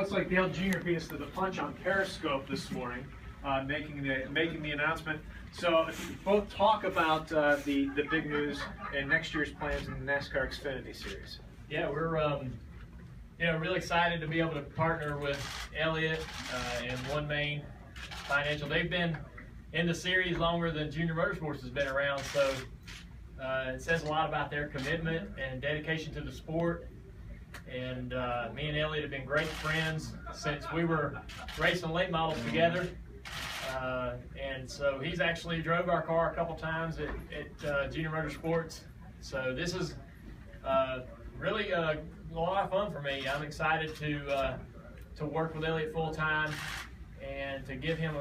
looks like Dale Jr. beat us to the punch on Periscope this morning, making the announcement. So if you could both talk about the big news and next year's plans in the NASCAR Xfinity Series. Yeah, we're really excited to be able to partner with Elliott and OneMain Financial. They've been in the series longer than Junior Motorsports has been around, so it says a lot about their commitment and dedication to the sport. And me and Elliott have been great friends since we were racing late models together. And so he's actually drove our car a couple times at Junior Motorsports. So this is really a lot of fun for me. I'm excited to work with Elliott full time and to give him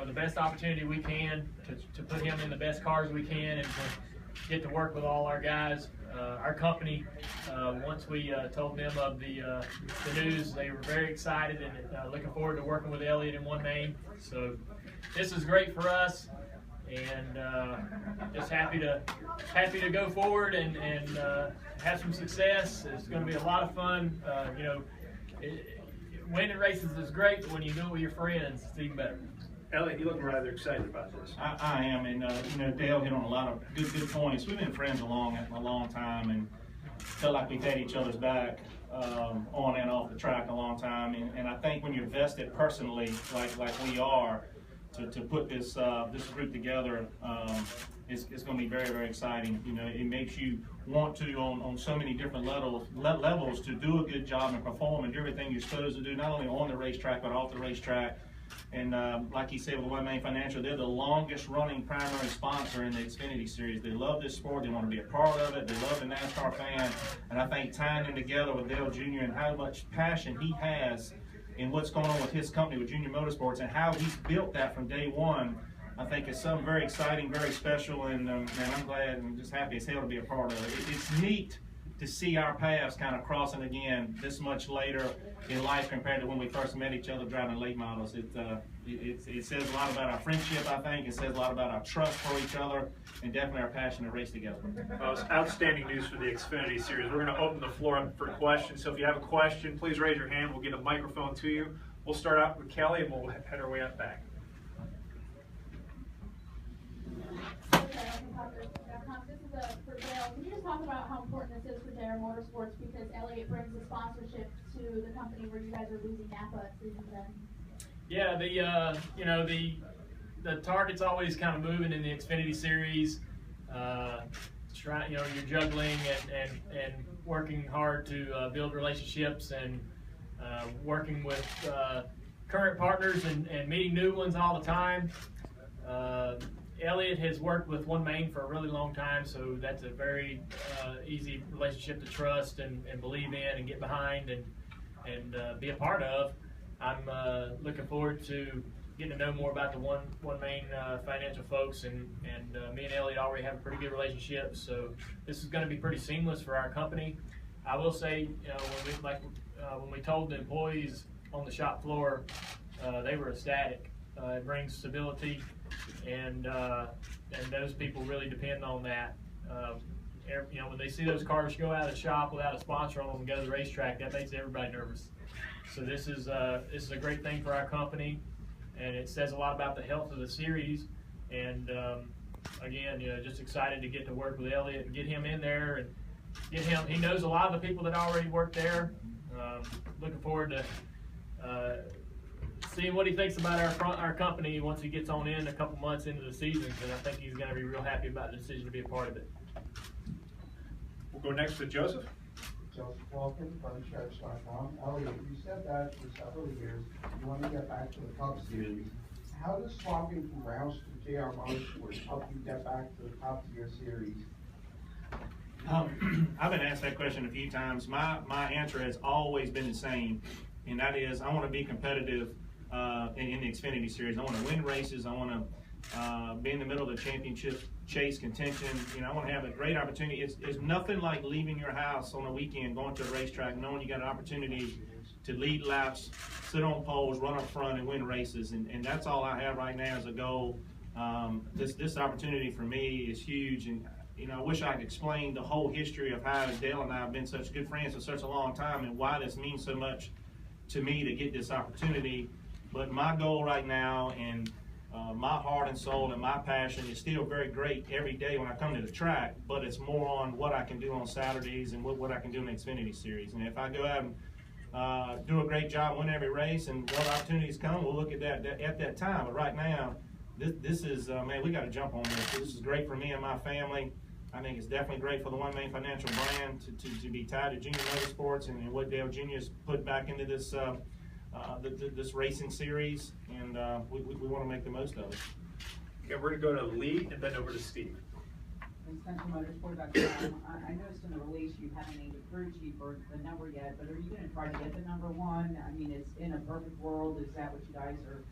the best opportunity we can to put him in the best cars we can, and to get to work with all our guys. Our company, once we told them of the news, they were very excited and looking forward to working with Elliott and OneMain. So this is great for us, and just happy to go forward and have some success. It's going to be a lot of fun. Winning races is great, but when you do it with your friends, it's even better. Elliott, you look rather excited about this. I am, and Dale hit on a lot of good points. We've been friends a long time, and felt like we've had each other's back on and off the track a long time. And I think when you're vested personally, like we are, to put this group together, it's going to be very, very exciting. It makes you want to, on so many different levels, to do a good job and perform and do everything you're supposed to do, not only on the racetrack but off the racetrack. And like he said with OneMain Financial, they're the longest running primary sponsor in the Xfinity Series. They love this sport. They want to be a part of it. They love the NASCAR fan. And I think tying them together with Dale Jr. and how much passion he has in what's going on with his company, with Junior Motorsports, and how he's built that from day one, I think it's something very exciting, very special. And man, I'm glad and just happy as hell to be a part of it. It's neat to see our paths kind of crossing again this much later in life compared to when we first met each other driving late models. It says a lot about our friendship, I think. It says a lot about our trust for each other, and definitely our passion to race together. It's outstanding news for the Xfinity Series. We're going to open the floor up for questions. So if you have a question, please raise your hand. We'll get a microphone to you. We'll start out with Kelly, and we'll head our way up back. This is for Dale. Can you just talk about how important this is for JRM Motorsports, because Elliott brings the sponsorship to the company where you guys are losing Napa at season 10? Yeah, the target's always kind of moving in the Xfinity Series. You're juggling and working hard to build relationships and working with current partners and meeting new ones all the time. Elliott has worked with OneMain for a really long time, so that's a very easy relationship to trust and believe in and get behind and be a part of. I'm looking forward to getting to know more about the OneMain Financial folks, and me and Elliott already have a pretty good relationship, so this is going to be pretty seamless for our company. I will say, when we told the employees on the shop floor, they were ecstatic. It brings stability, and those people really depend on that. When they see those cars go out of the shop without a sponsor on them and go to the racetrack, that makes everybody nervous. So this is a great thing for our company, and it says a lot about the health of the series. And again, just excited to get to work with Elliott and get him in there and get him. He knows a lot of the people that already work there. Looking forward to seeing what he thinks about our company once he gets on in a couple months into the season, and I think he's going to be real happy about the decision to be a part of it. We'll go next to Joseph. Joseph Walker, FunStretch.com. Elliott, you said that for several years you want to get back to the Cup Series. How does swapping from Roush to JR Motorsports help you get back to the top of your series? I've been asked that question a few times. My answer has always been the same, and that is I want to be competitive in the Xfinity Series. I want to win races. I want to be in the middle of the championship chase contention. I want to have a great opportunity. It's nothing like leaving your house on a weekend, going to a racetrack, knowing you got an opportunity to lead laps, sit on poles, run up front, and win races. And that's all I have right now as a goal. This opportunity for me is huge, and I wish I could explain the whole history of how Dale and I have been such good friends for such a long time and why this means so much to me to get this opportunity. But my goal right now, and my heart and soul and my passion is still very great every day when I come to the track, but it's more on what I can do on Saturdays and what I can do in the Xfinity Series. And if I go out and do a great job, win every race, and what opportunities come, we'll look at that at that time. But right now, this is, man, we got to jump on this. This is great for me and my family. I think it's definitely great for the OneMain Financial brand to be tied to Junior Motorsports and what Dale Jr. has put back into this this racing series, and we want to make the most of it. Okay, we're going to go to Lee and then over to Steve. CentralMotorsport.com. I noticed in the release you haven't named a crew chief or the number yet, but are you going to try to get the number one? I mean, it's in a perfect world. Is that what you guys are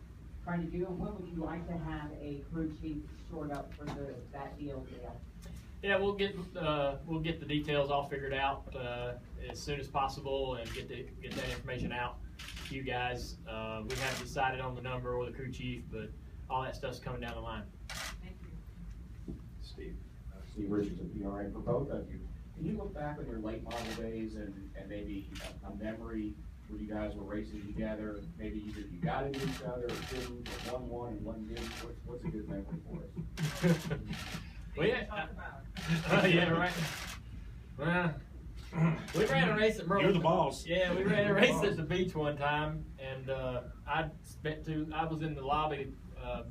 trying to do? And when would you like to have a crew chief short up for that deal, Dale? Yeah, we'll get the details all figured out as soon as possible and get that information out to you guys. We haven't decided on the number or the crew chief, but all that stuff's coming down the line. Thank you. Steve. Steve Richardson, PRA, for both of you. Can you look back on your late model days and maybe a memory where you guys were racing together? Maybe either you got into each other or didn't, or won and one didn't. What's a good memory for us? Well, yeah, right. Well, we ran a race at Myrtle. You're the boss. Yeah, we ran a race at the beach one time, and I was in the lobby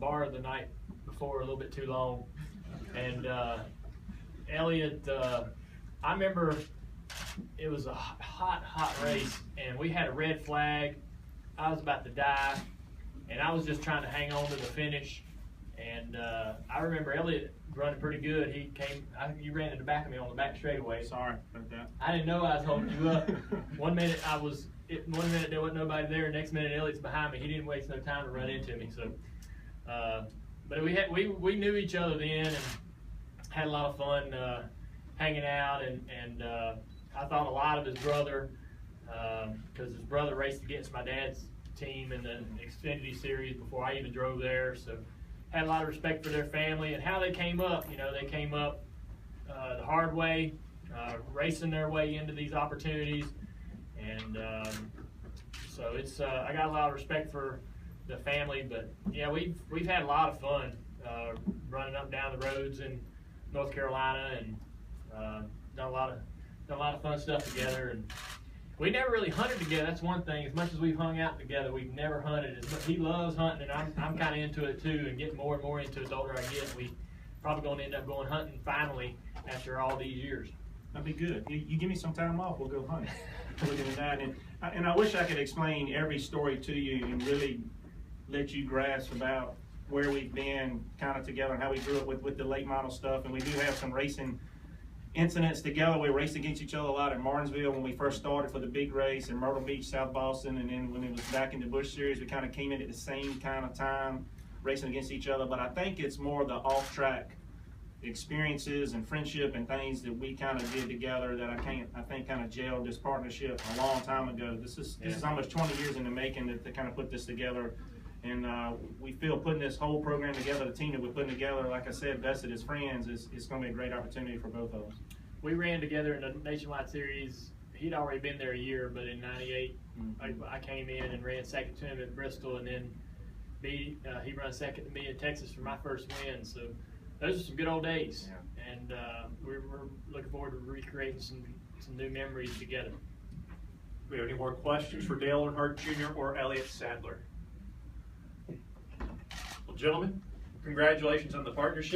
bar the night before a little bit too long, and Elliott, I remember it was a hot race, and we had a red flag. I was about to die, and I was just trying to hang on to the finish, and I remember Elliott running pretty good. You ran in the back of me on the back straightaway. Sorry about that. I didn't know I was holding you up. One minute there wasn't nobody there. Next minute Elliott's behind me. He didn't waste no time to run into me. So, but we knew each other then and had a lot of fun hanging out. And I thought a lot of his brother, because his brother raced against my dad's team in the Xfinity Series before I even drove there. So. Had a lot of respect for their family and how they came up. You know, they came up the hard way, racing their way into these opportunities, and so it's. I got a lot of respect for the family, but yeah, we've had a lot of fun running up and down the roads in North Carolina and done a lot of fun stuff together. And we never really hunted together. That's one thing. As much as we've hung out together, we've never hunted. He loves hunting, and I'm kind of into it too, and getting more and more into it the older I get. We probably going to end up going hunting finally after all these years. That'd be good. You give me some time off, we'll go hunting. Looking at that, and I wish I could explain every story to you and really let you grasp about where we've been kind of together and how we grew up with the late model stuff. And we do have some racing incidents together. We raced against each other a lot at Martinsville when we first started for the big race, in Myrtle Beach, South Boston, and then when it was back in the Busch Series, we kind of came in at the same kind of time, racing against each other. But I think it's more the off-track experiences and friendship and things that we kind of did together that I think kind of gelled this partnership a long time ago. This is almost 20 years in the making to kind of put this together. And we feel putting this whole program together, the team that we're putting together, like I said, vested as friends, is going to be a great opportunity for both of us. We ran together in the Nationwide Series. He'd already been there a year, but in '98, I came in and ran second to him at Bristol, and then he ran second to me in Texas for my first win. So those are some good old days, and we're looking forward to recreating some new memories together. Do we have any more questions for Dale Earnhardt Jr. or Elliott Sadler? Well, gentlemen, congratulations on the partnership.